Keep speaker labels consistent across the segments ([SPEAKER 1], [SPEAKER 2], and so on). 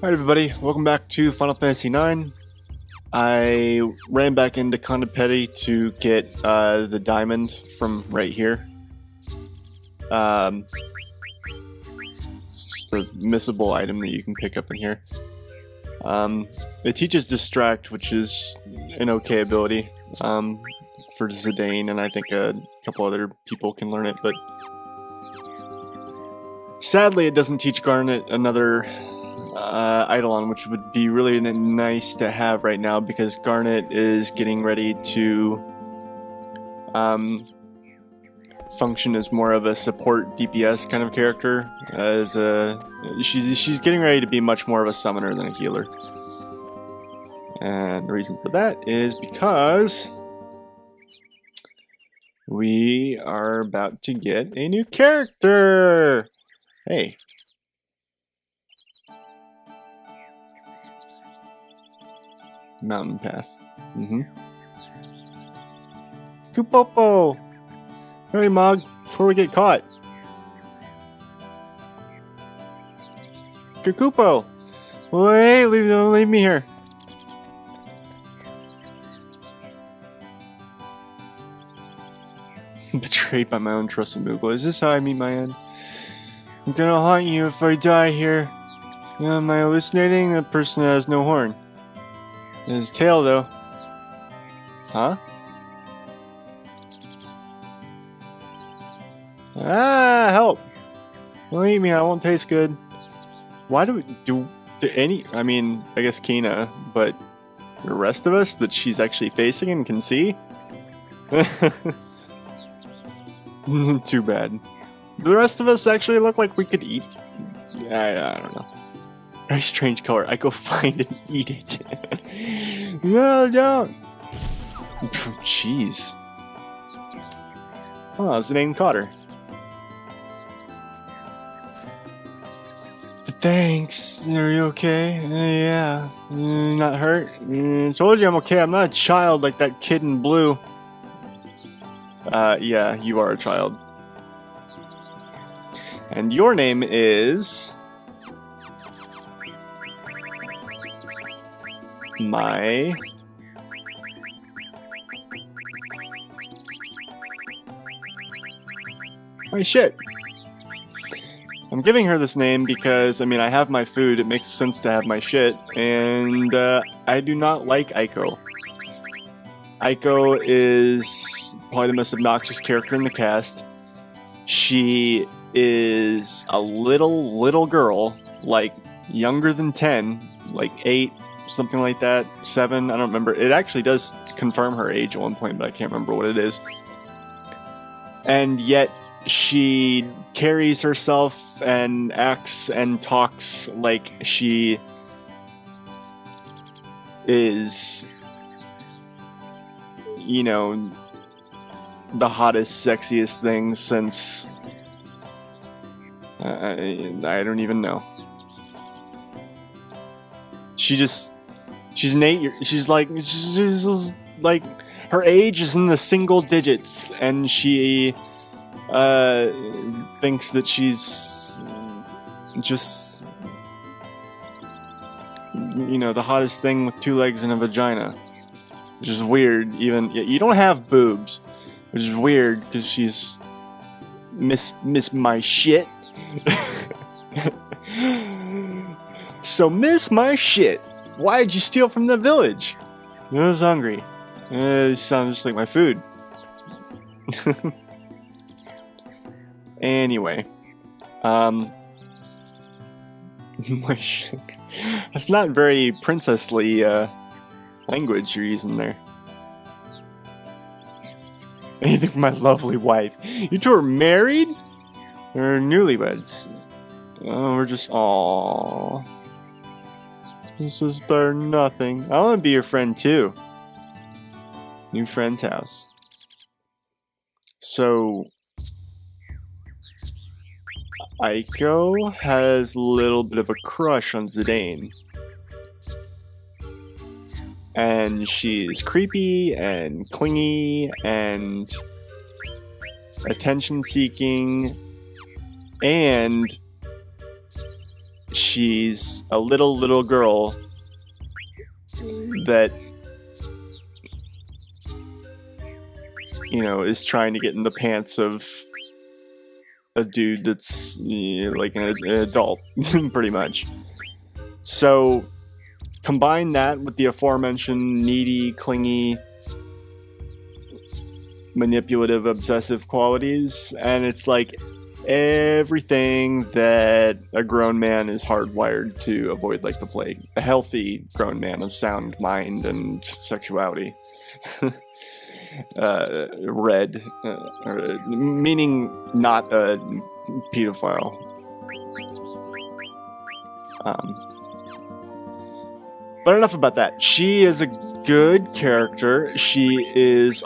[SPEAKER 1] Alright everybody, welcome back to Final Fantasy IX. I ran back into Condopeti to get the diamond from right here. It's just a missable item that you can pick up in here. It teaches Distract, which is an okay ability for Zidane, and I think a couple other people can learn it, but sadly it doesn't teach Garnet another Eidolon, which would be really nice to have right now because Garnet is getting ready to function as more of a support DPS kind of character. She's getting ready to be much more of a summoner than a healer, and the reason for that is because we are about to get a new character. Hey. Mountain path. Kupopo! Hurry, Mog, before we get caught. Kukupo! Wait, don't leave me here. Betrayed by my own trusted Moogle. Is this how I meet my end? I'm gonna haunt you if I die here. Am I hallucinating? That person has no horn. His tail, though. Huh? Ah, help! Don't eat me, I won't taste good. Why do any... I mean, I guess Kina, but the rest of us that she's actually facing and can see? Too bad. The rest of us actually look like we could eat. I don't know. Very strange color. I go find and eat it. No, don't. Jeez. Oh, it's the name caught her. Thanks. Are you okay? Yeah. Not hurt? Told you I'm okay. I'm not a child like that kid in blue. Yeah, you are a child. And your name is... My shit. I'm giving her this name because, I mean, I have my food, it makes sense to have my shit, and I do not like Aiko. Aiko is probably the most obnoxious character in the cast. She is a little girl, like younger than 10, like 8, something like that, 7, I don't remember. It actually does confirm her age at one point, but I can't remember what it is. And yet she carries herself and acts and talks like she is, you know, the hottest, sexiest thing since I don't even know. She's an 8 she's like her age is in the single digits, and she thinks that she's just, you know, the hottest thing with 2 legs and a vagina, which is weird. Even you don't have boobs, which is weird because she's miss my shit. So miss my shit. Why did you steal from the village? I was hungry. You sound just like my food. Anyway, my shit. That's not very princessly language you're using there. Anything for my lovely wife. You two are married? Or newlyweds? Oh, we're just... Aww. This is better than nothing. I want to be your friend too. New friend's house. So... Aiko has a little bit of a crush on Zidane. And she's creepy and clingy and attention seeking, and she's a little girl that, you know, is trying to get in the pants of a dude that's like an adult, pretty much. So combine that with the aforementioned needy, clingy, manipulative, obsessive qualities, and it's like everything that a grown man is hardwired to avoid like the plague. A healthy grown man of sound mind and sexuality. Red, meaning not a pedophile. But enough about that. She is a good character. She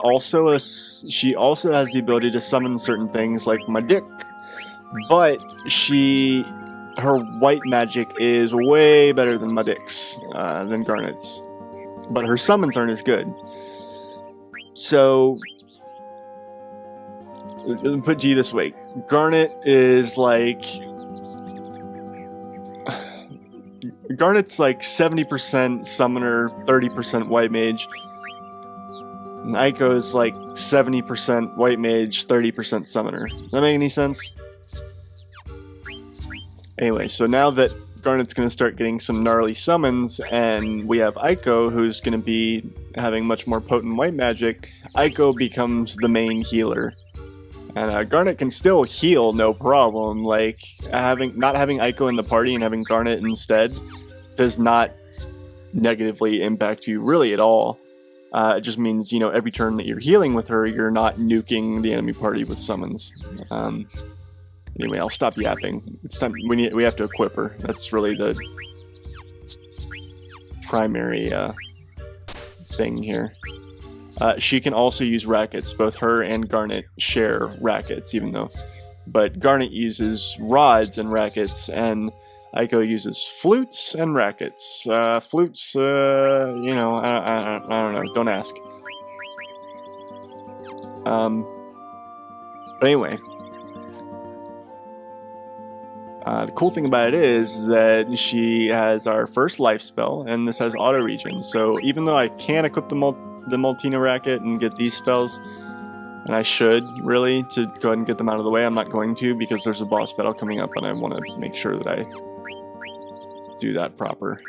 [SPEAKER 1] also has the ability to summon certain things like my dick. But her white magic is way better than my dick's, than Garnet's. But her summons aren't as good. So, let me put it to you this way. Garnet's like 70% summoner, 30% white mage. And Aiko is like 70% white mage, 30% summoner. Does that make any sense? Anyway, so now that Garnet's going to start getting some gnarly summons, and we have Aiko, who's going to be having much more potent white magic, Aiko becomes the main healer. And Garnet can still heal, no problem. Like, not having Aiko in the party and having Garnet instead does not negatively impact you really at all. It just means, you know, every turn that you're healing with her, you're not nuking the enemy party with summons. Anyway, I'll stop yapping. It's time. We have to equip her. That's really the primary thing here. She can also use rackets. Both her and Garnet share rackets, but Garnet uses rods and rackets, and Aiko uses flutes and rackets. Flutes, I don't know. Don't ask. But anyway. The cool thing about it is that she has our first life spell, and this has auto regen. So even though I can equip the Multina racket and get these spells, and I should really to go ahead and get them out of the way, I'm not going to because there's a boss battle coming up, and I want to make sure that I do that proper.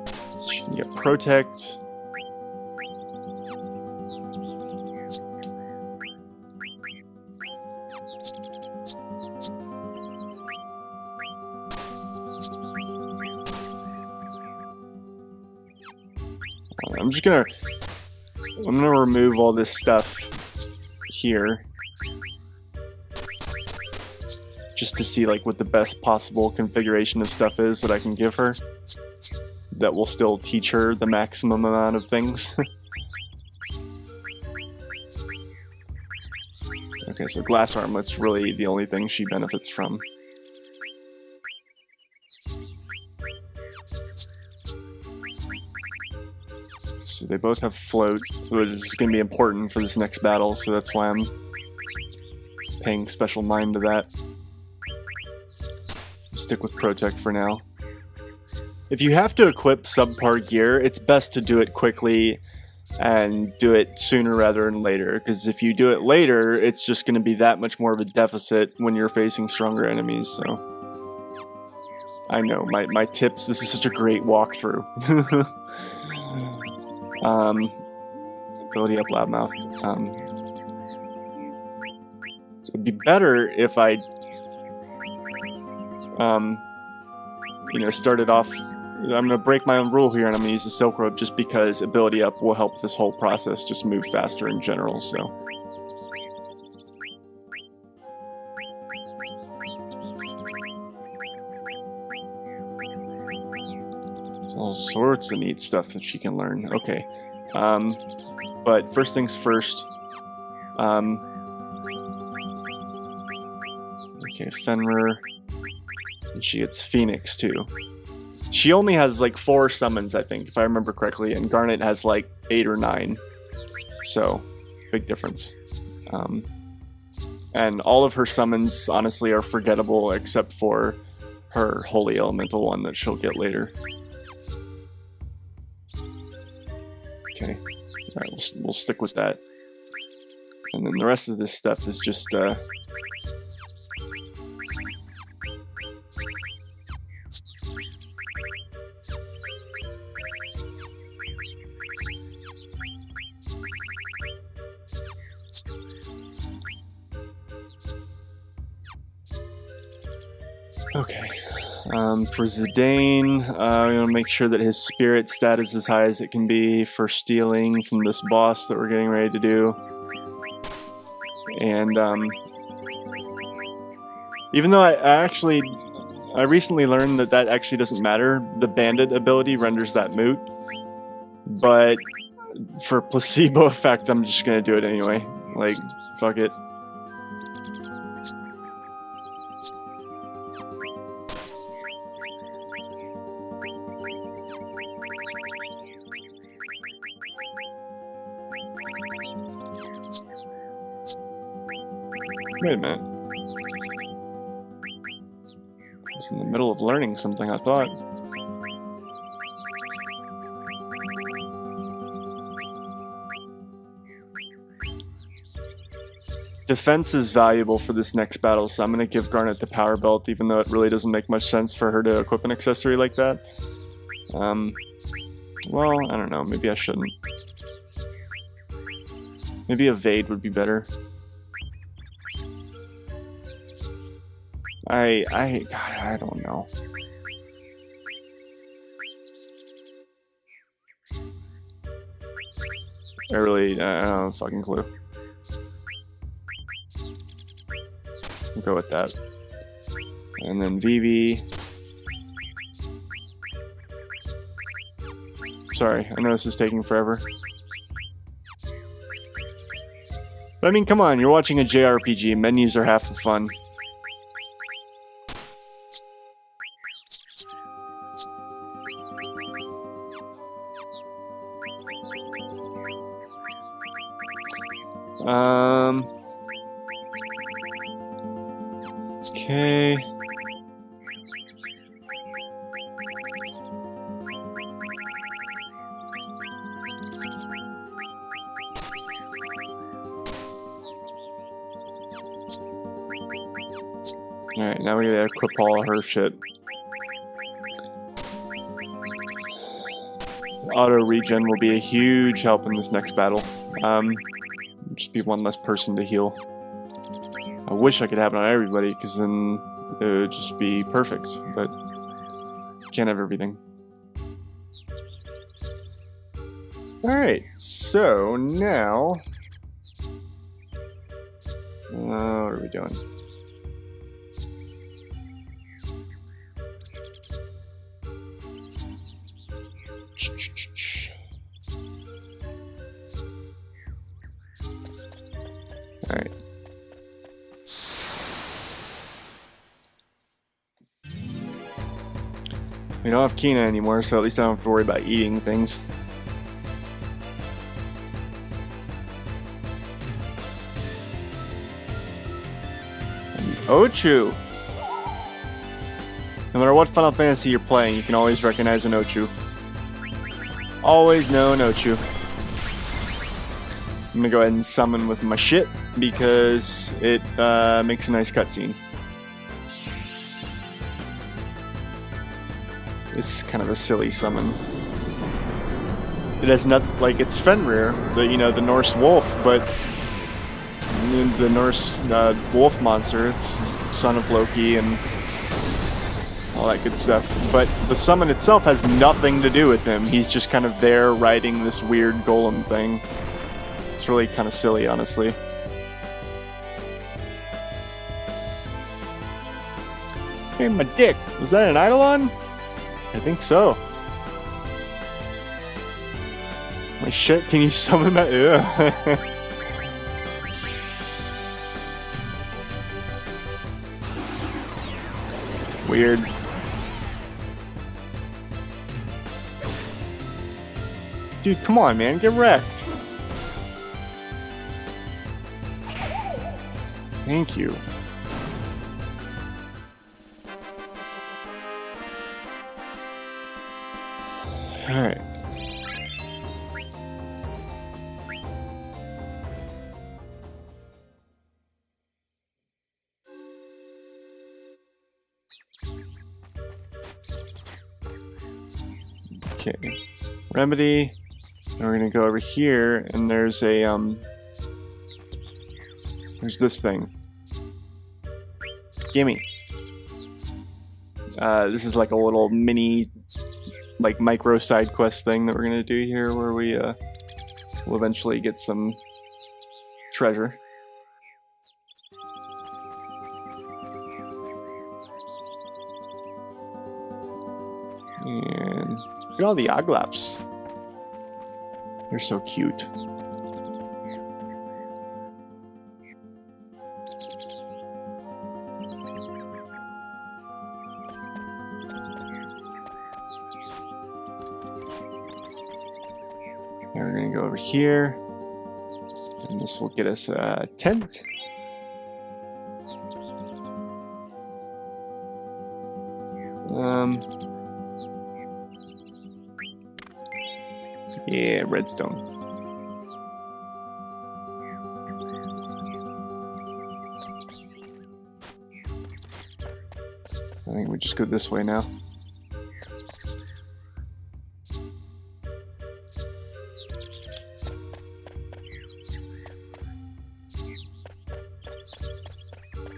[SPEAKER 1] So she can get protect. I'm gonna remove all this stuff here just to see like what the best possible configuration of stuff is that I can give her that will still teach her the maximum amount of things. Okay, so glass armlet's really the only thing she benefits from. So they both have float, which is going to be important for this next battle, so that's why I'm paying special mind to that. Stick with Protect for now. If you have to equip subpar gear, it's best to do it quickly and do it sooner rather than later, because if you do it later, it's just going to be that much more of a deficit when you're facing stronger enemies, so... I know, my tips, this is such a great walkthrough. Ability up loudmouth. So it'd be better if I, started off. I'm gonna break my own rule here, and I'm gonna use the Silk Robe just because ability up will help this whole process just move faster in general. So. There's all sorts of neat stuff that she can learn. Okay. But first things first. Okay, Fenrir. And she gets Phoenix too. She only has like 4 summons, I think, if I remember correctly, and Garnet has like 8 or 9. So, big difference. And all of her summons, honestly, are forgettable except for her holy elemental one that she'll get later. Okay. Alright, we'll stick with that. And then the rest of this stuff is just, okay. For Zidane, I'm going to make sure that his spirit stat is as high as it can be for stealing from this boss that we're getting ready to do. And, even though I recently learned that actually doesn't matter. The bandit ability renders that moot. But for placebo effect, I'm just going to do it anyway. Like, fuck it. Wait a minute. I was in the middle of learning something, I thought. Defense is valuable for this next battle, so I'm going to give Garnet the power belt, even though it really doesn't make much sense for her to equip an accessory like that. Well, I don't know. Maybe I shouldn't. Maybe evade would be better. God, I don't know. I don't have a fucking clue. We'll go with that. And then VV. Sorry, I know this is taking forever. But I mean, come on, you're watching a JRPG. Menus are half the fun. Okay. Alright, now we gotta equip all her shit. Auto regen will be a huge help in this next battle. Just be one less person to heal. I wish I could have it on everybody, because then it would just be perfect, but can't have everything. Alright, so now... what are we doing? Alright. We don't have Kina anymore, so at least I don't have to worry about eating things. And Ochu! No matter what Final Fantasy you're playing, you can always recognize an Ochu. Always know an Ochu. I'm gonna go ahead and summon with my shit, because it makes a nice cutscene. This is kind of a silly summon. It has not, like, it's Fenrir, the Norse wolf, but the Norse wolf monster. It's the son of Loki and all that good stuff. But the summon itself has nothing to do with him. He's just kind of there riding this weird golem thing. It's really kind of silly, honestly. Hey, my dick. Was that an Eidolon? I think so. My shit, can you summon that? Ugh. Weird. Dude, come on, man. Get wrecked. Thank you. Alright. Okay. Remedy. And we're gonna go over here, and there's a, there's this thing. Gimme. This is like a little mini, like, micro side quest thing that we're gonna do here, where we, will eventually get some treasure. And look at all the Oglaps. They're so cute. Now we're gonna go over here, and this will get us a tent. Yeah, redstone. I think we just go this way now.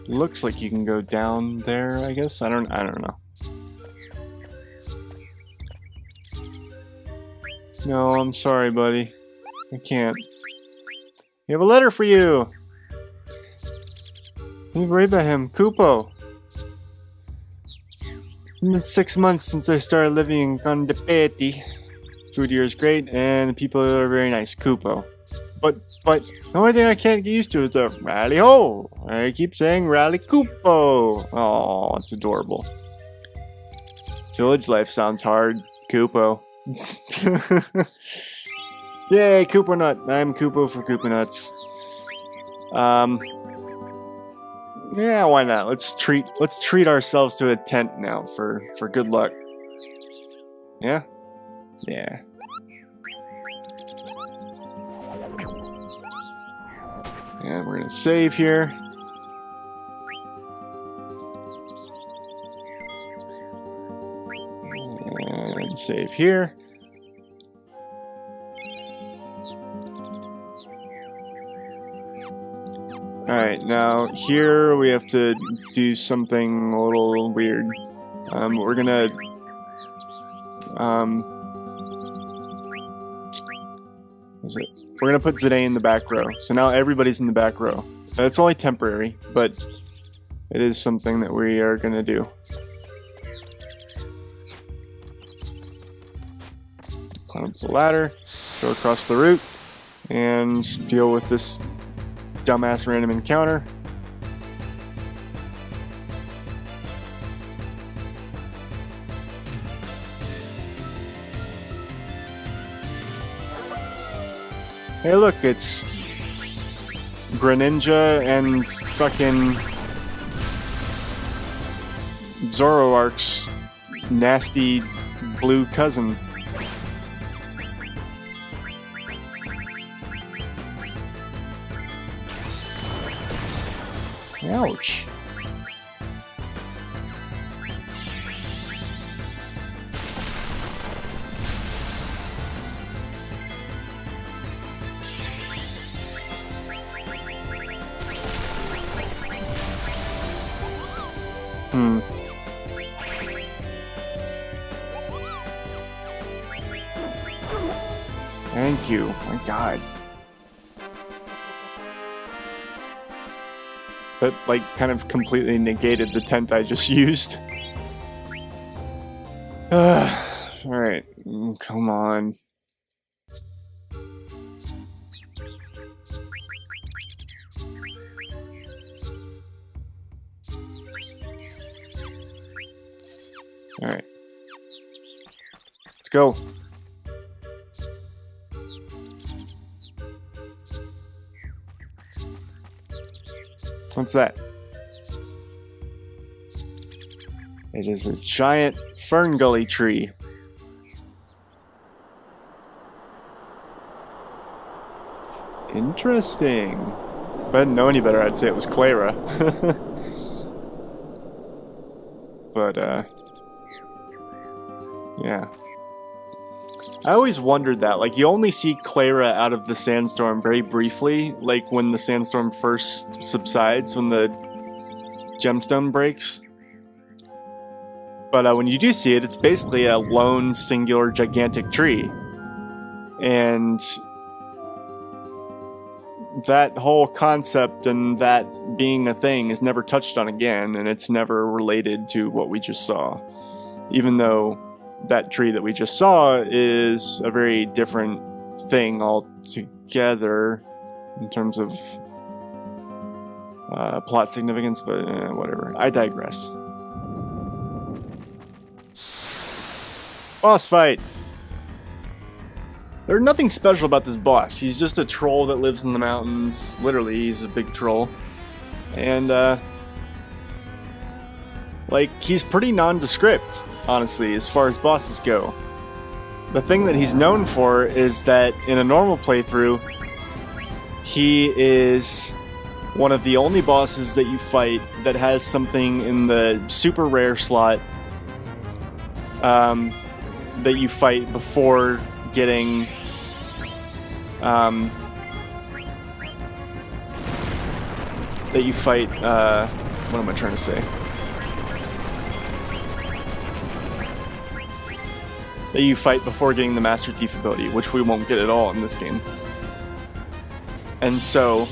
[SPEAKER 1] Looks like you can go down there, I guess. I don't know. No, I'm sorry, buddy. I can't. We have a letter for you! Leave right by him, Kupo. It's been 6 months since I started living in Condepeti. Food here is great, and the people are very nice, Kupo. But, the only thing I can't get used to is the rally ho! I keep saying rally Kupo! Oh, it's adorable. Village life sounds hard, Kupo. Yay, Koopa Nut. I'm Koopa for Koopa Nuts. Yeah, why not? Let's treat ourselves to a tent now for good luck. Yeah? Yeah. And we're gonna save here. And save here. Alright, now here we have to do something a little weird. We're gonna we're gonna put Zidane in the back row. So now everybody's in the back row. It's only temporary, but it is something that we are gonna do. Climb up the ladder, go across the route, and deal with this dumbass random encounter. Hey look, it's Greninja and fucking Zoroark's nasty blue cousin. Ouch. Thank you. My God. That, like, kind of completely negated the tent I just used. Alright. Come on. Alright. Let's go. What's that? It is a giant fern gully tree. Interesting. If I didn't know any better, I'd say it was Clara. But, yeah. I always wondered that. Like, you only see Clara out of the sandstorm very briefly, like when the sandstorm first subsides, when the gemstone breaks. But when you do see it, it's basically a lone, singular, gigantic tree. And that whole concept and that being a thing is never touched on again, and it's never related to what we just saw. Even though that tree that we just saw is a very different thing altogether in terms of plot significance, but whatever. I digress. Boss fight! There's nothing special about this boss. He's just a troll that lives in the mountains. Literally, he's a big troll. And, like, he's pretty nondescript, honestly, as far as bosses go. The thing that he's known for is that in a normal playthrough, he is one of the only bosses that you fight that has something in the super rare slot that you fight before getting what am I trying to say? That you fight before getting the Master Thief ability, which we won't get at all in this game. And so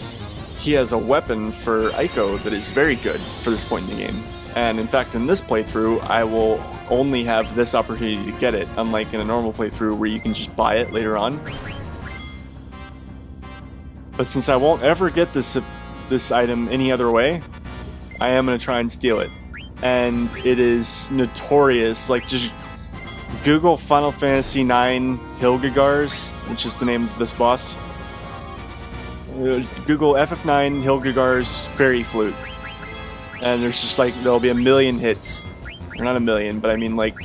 [SPEAKER 1] he has a weapon for Aiko that is very good for this point in the game. And in fact, in this playthrough, I will only have this opportunity to get it, unlike in a normal playthrough where you can just buy it later on. But since I won't ever get this item any other way, I am going to try and steal it. And it is notorious. Like, just Google Final Fantasy IX Hilgigars, which is the name of this boss. Google FF9 Hilgigars Fairy Flute. And there's just like, there'll be a million hits. Or not a million, but I mean like,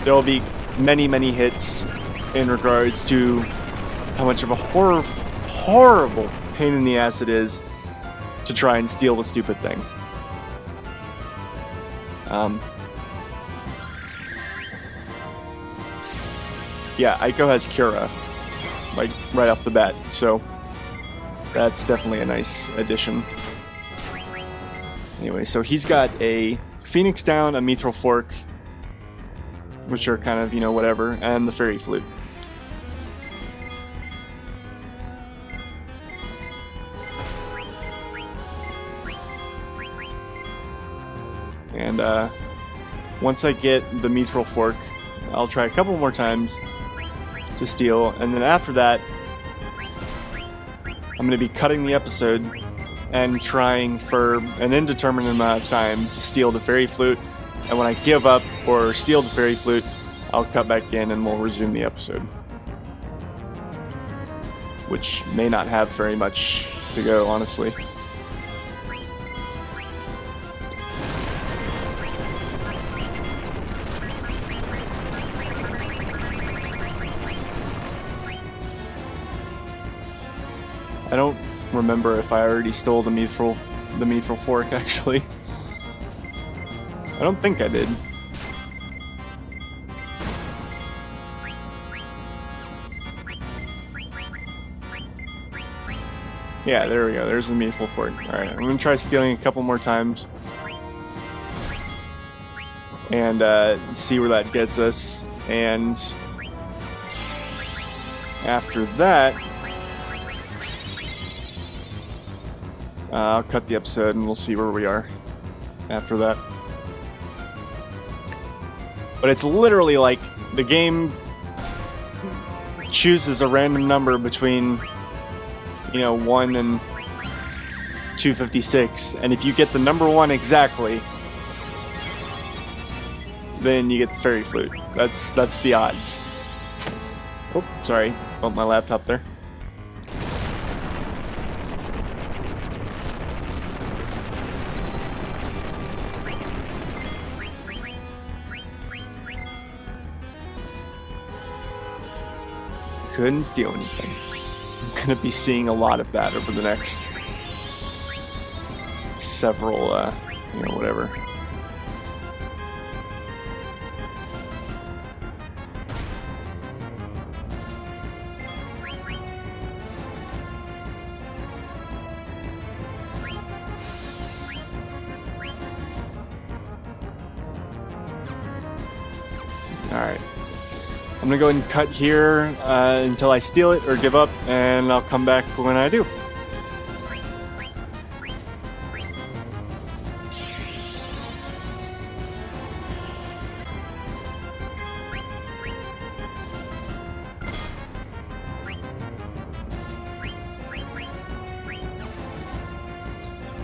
[SPEAKER 1] there'll be many, many hits in regards to how much of a horrible pain in the ass it is to try and steal the stupid thing. Yeah, Aiko has Cura, like, right off the bat, so that's definitely a nice addition. Anyway, so he's got a Phoenix Down, a Mithril Fork, which are kind of, you know, whatever, and the Fairy Flute. And once I get the Mithril Fork, I'll try a couple more times to steal, and then after that, I'm going to be cutting the episode and trying for an indeterminate amount of time to steal the Fairy Flute, and when I give up or steal the Fairy Flute, I'll cut back in and we'll resume the episode. Which may not have very much to go, honestly. I don't remember if I already stole the Mithril Fork, actually. I don't think I did. Yeah, there we go. There's the Mithril Fork. Alright, I'm going to try stealing a couple more times. And see where that gets us. And after that, I'll cut the episode and we'll see where we are after that. But it's literally like the game chooses a random number between, you know, 1 and 256, and if you get the number 1 exactly, then you get the Fairy Flute. That's the odds. Oh, sorry, bumped my laptop there. Couldn't steal anything. going to be seeing a lot of that over the next several, you know, whatever. Alright. I'm gonna go ahead and cut here until I steal it or give up, and I'll come back when I do.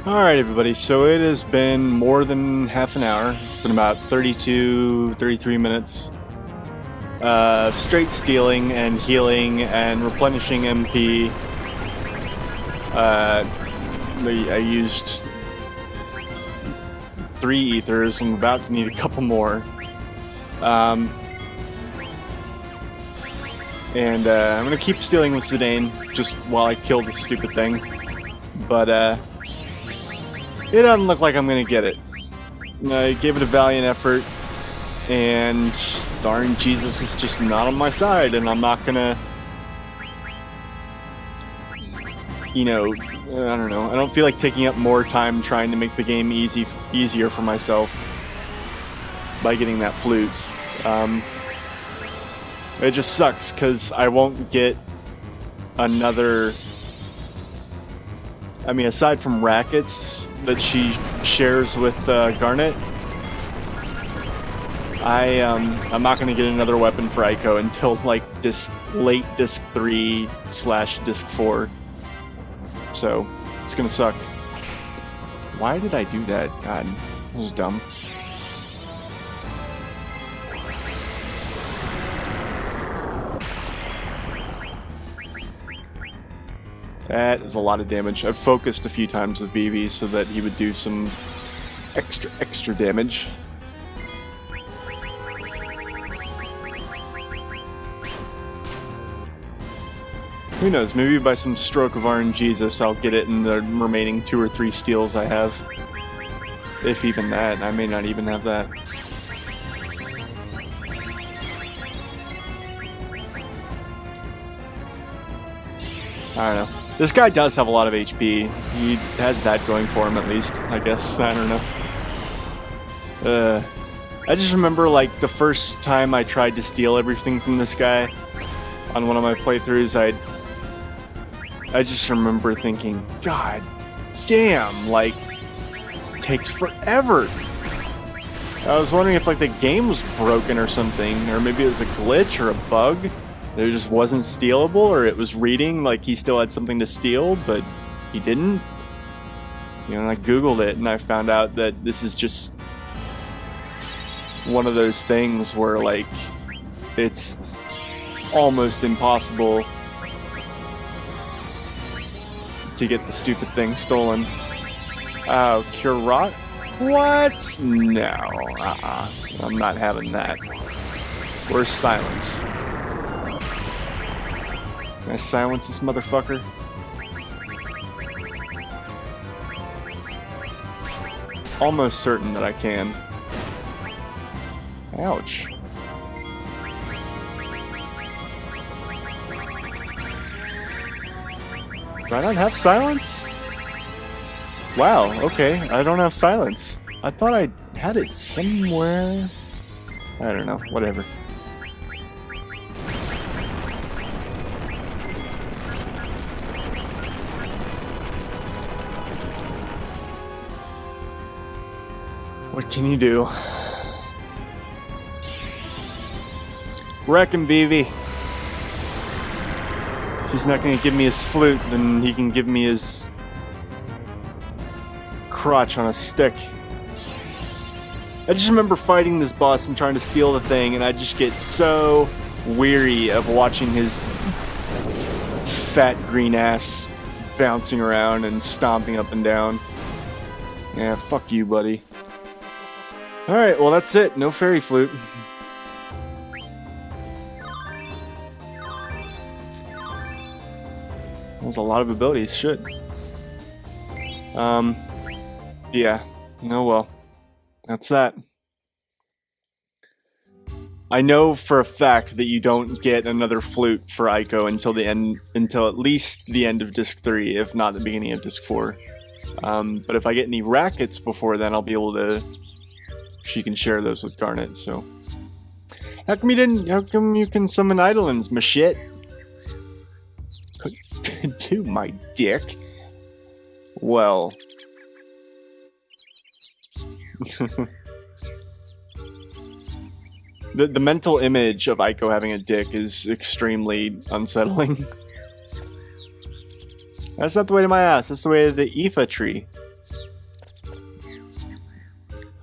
[SPEAKER 1] Alright everybody, so it has been more than half an hour. It's been about 32, 33 minutes. Straight stealing and healing and replenishing MP. I used 3 ethers. I'm about to need a couple more. And I'm gonna keep stealing with Zidane just while I kill this stupid thing. But it doesn't look like I'm gonna get it. I gave it a valiant effort, and darn Jesus is just not on my side, and I'm not gonna, you know, I don't know. I don't feel like taking up more time trying to make the game easier for myself by getting that flute. It just sucks because I won't get another. I mean, aside from rackets that she shares with Garnet, I'm not going to get another weapon for Aiko until like late disc 3/disc 4. So it's going to suck. Why did I do that? God, that was dumb. That is a lot of damage. I've focused a few times with Vivi so that he would do some extra damage. Who knows, maybe by some stroke of RNGesus I'll get it in the remaining 2 or 3 steals I have. If even that, I may not even have that. I don't know. This guy does have a lot of HP. He has that going for him at least, I guess. I don't know. I just remember like the first time I tried to steal everything from this guy on one of my playthroughs, I just remember thinking, God damn, like, this takes forever. I was wondering if like the game was broken or something, or maybe it was a glitch or a bug. It just wasn't stealable, or it was reading like he still had something to steal, but he didn't. You know, and I googled it and I found out that this is just one of those things where like it's almost impossible to get the stupid thing stolen. Oh, Curat? What? No. I'm not having that. Where's Silence? Can I silence this motherfucker? Almost certain that I can. Ouch. Do I not have silence? Wow, okay, I don't have silence. I thought I had it somewhere. I don't know, whatever. What can you do? Wreck him, Vivi. If he's not gonna give me his flute, then he can give me his crotch on a stick. I just remember fighting this boss and trying to steal the thing, and I just get so weary of watching his fat green ass bouncing around and stomping up and down. Yeah, fuck you, buddy. Alright, well that's it. No fairy flute. That's a lot of abilities. Shit. Yeah. Oh well. That's that. I know for a fact that you don't get another flute for Aiko until at least the end of Disc 3, if not the beginning of Disc 4. But if I get any rackets before then, I'll be able to... She can share those with Garnet, so... How come you can summon Eidolons, my shit? To my dick? Well... The mental image of Aiko having a dick is extremely unsettling. That's not the way to my ass, that's the way to the Aoife tree.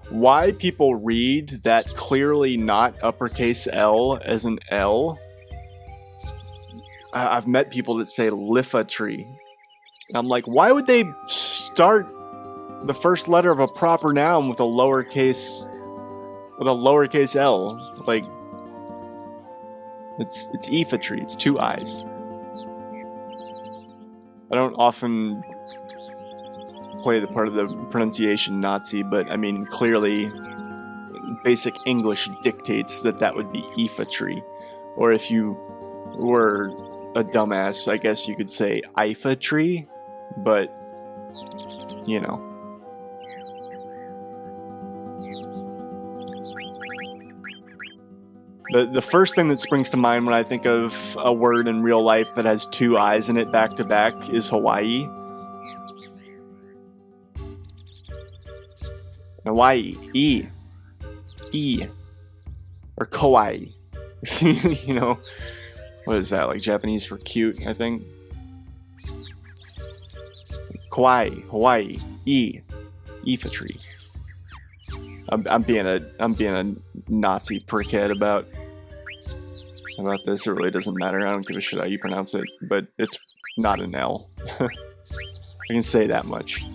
[SPEAKER 1] Why people read that clearly not uppercase L as an L? I've met people that say Lifa tree. And I'm like, why would they start the first letter of a proper noun with a lowercase L? Like, it's Aoife tree. It's 2 I's. I don't often play the part of the pronunciation Nazi, but I mean, clearly, basic English dictates that would be Aoife tree. Or if you were a dumbass, I guess you could say Aoife tree, but, you know. The first thing that springs to mind when I think of a word in real life that has 2 I's in it back to back is Hawaii. Hawaii. E. Or kawaii. You know, what is that, like Japanese for cute, I think? Kawaii. Hawaii. E. Aoife tree. I'm being a Nazi prickhead about this. It really doesn't matter. I don't give a shit how you pronounce it, but it's not an L. I can say that much.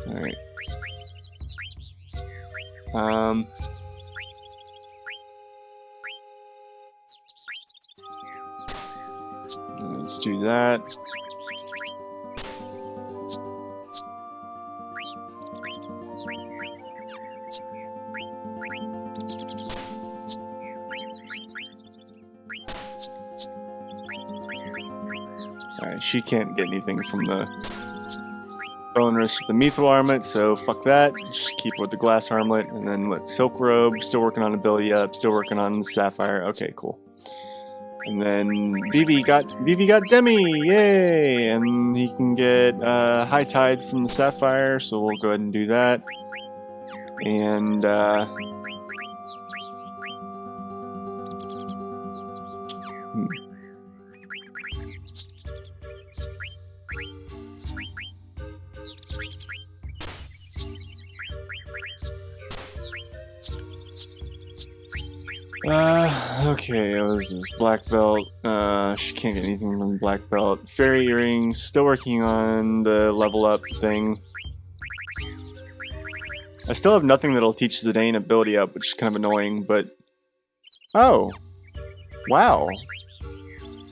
[SPEAKER 1] All right. Let's do that. Alright, she can't get anything from the bonus with the Mithril Armlet, so fuck that. Just keep with the Glass Armlet, and then what? Silk Robe, still working on ability up, still working on Sapphire. Okay, cool. And then Vivi got Demi, yay! And he can get High Tide from the Sapphire, so we'll go ahead and do that. And okay, what is this? Black Belt. She can't get anything from Black Belt. Fairy Earrings, still working on the level up thing. I still have nothing that'll teach Zidane ability up, which is kind of annoying, but... Oh! Wow!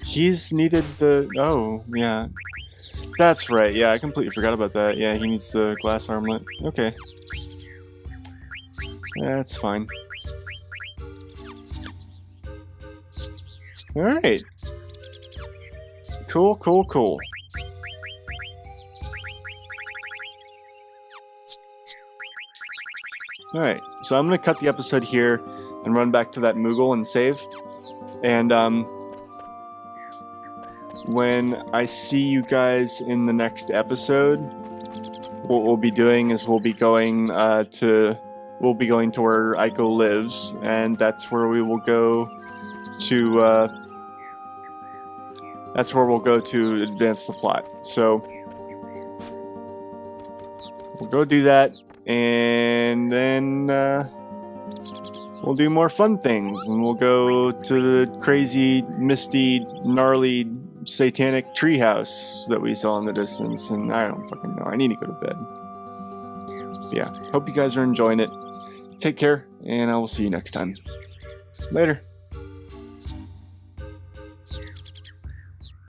[SPEAKER 1] He's needed the... Oh, yeah. That's right, yeah, I completely forgot about that. Yeah, he needs the Glass Armlet. Okay. That's fine. Alright. Cool, cool, cool. Alright, so I'm gonna cut the episode here and run back to that Moogle and save. And, when I see you guys in the next episode, what we'll be doing is we'll be going to where Aiko lives, and that's where we will go to, that's where we'll go to advance the plot. So, we'll go do that, and then, we'll do more fun things, and we'll go to the crazy, misty, gnarly satanic treehouse that we saw in the distance, and I don't fucking know. I need to go to bed. But yeah, hope you guys are enjoying it. Take care, and I will see you next time. Later.